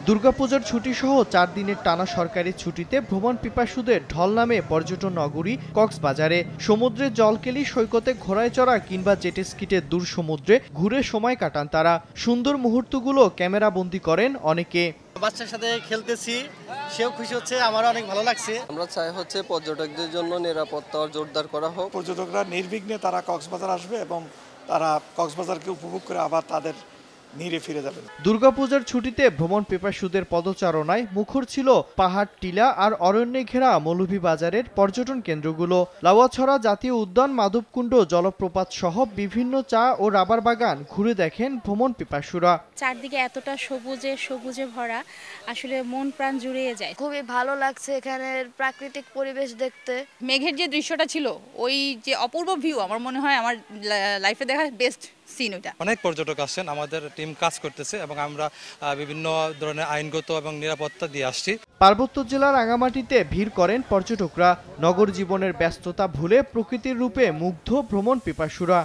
দুর্গাপূজার ছুটি সহ ৪ দিনের টানা সরকারি ছুটিতে ভ্রমণ পিপাসুদের ঢল নামে পর্যটন নগরী কক্সবাজারে। সমুদ্রে জলকেলি, সৈকতে ঘোড়ায় চড়া কিংবা জেটস্কিতে দূর সমুদ্রে ঘুরে সময় কাটান তারা। সুন্দর মুহূর্তগুলো ক্যামেরাবন্দি করেন অনেকে। বাচ্চার সাথে খেলতেছি, সেও খুশি হচ্ছে, আমারও অনেক ভালো লাগছে। আমরা চাই পর্যটকদের জন্য নিরাপত্তা জোরদার করা হোক। পর্যটকরা নির্বিঘ্নে তারা কক্সবাজার আসবে এবং তারা কক্সবাজারকে উপভোগ করে আবার তাদের নিরে ফিরে যাবেন। দুর্গাপূজার ছুটিতে ভ্রমণ পিপাসুদের পদচারণায় মুখর ছিল পাহাড়, টিলা আর অরণ্যে ঘেরা মৌলভীবাজারের পর্যটন কেন্দ্রগুলো। লাউয়াছড়া জাতীয় উদ্যান, মাধবকুণ্ড জলপ্রপাত সহ বিভিন্ন চা ও রাবার বাগান ঘুরে দেখেন ভ্রমণ পিপাসুরা। চারদিকে এতটা সবুজে ভরা, আসলে মন প্রাণ জুড়িয়ে যায়। খুবই ভালো লাগছে এখানের প্রাকৃতিক পরিবেশ দেখতে। মেঘের যে দৃশ্যটা ছিল, ওই যে অপূর্ব ভিউ, আমার মনে হয় আমার লাইফে দেখা বেস্ট সিন ওইটা। অনেক পর্যটক আসছেন, আমাদের টিম কাজ করতেছে এবং আমরা বিভিন্ন ধরনের আইনগত এবং নিরাপত্তা দিয়ে আসছি। পার্বত্য জেলার রাঙামাটিতে ভিড় করেন পর্যটকরা। নগর জীবনের ব্যস্ততা ভুলে প্রকৃতির রূপে মুগ্ধ ভ্রমণ পিপাসুরা।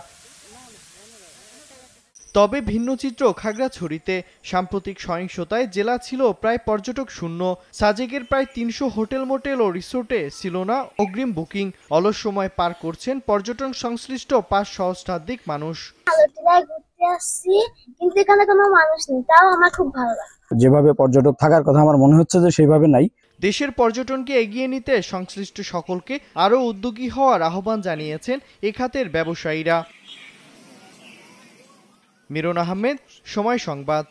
তবে ভিন্ন চিত্র খাগড়াছড়িতে। সাম্প্রতিক সহিংসতায় জেলা ছিল প্রায় পর্যটক শূন্য। সাজেকের প্রায় ৩০০ হোটেল, মোটেল ও রিসোর্টে ছিল না অগ্রিম বুকিং। অলস সময় পার করছেন পর্যটন সংশ্লিষ্ট ৫ সহস্রাধিক মানুষ। ঘুরতে আসছি, কিন্তু এখানে কোনো মানুষ নেই, তাও আমার খুব ভালো লাগে। যেভাবে পর্যটক থাকার কথা আমার মনে হচ্ছে যে সেইভাবে নাই। দেশের পর্যটনকে এগিয়ে নিতে সংশ্লিষ্ট সকলকে আরও উদ্যোগী হওয়ার আহ্বান জানিয়েছেন এ খাতের ব্যবসায়ীরা। মিরন আহমেদ, সময় সংবাদ।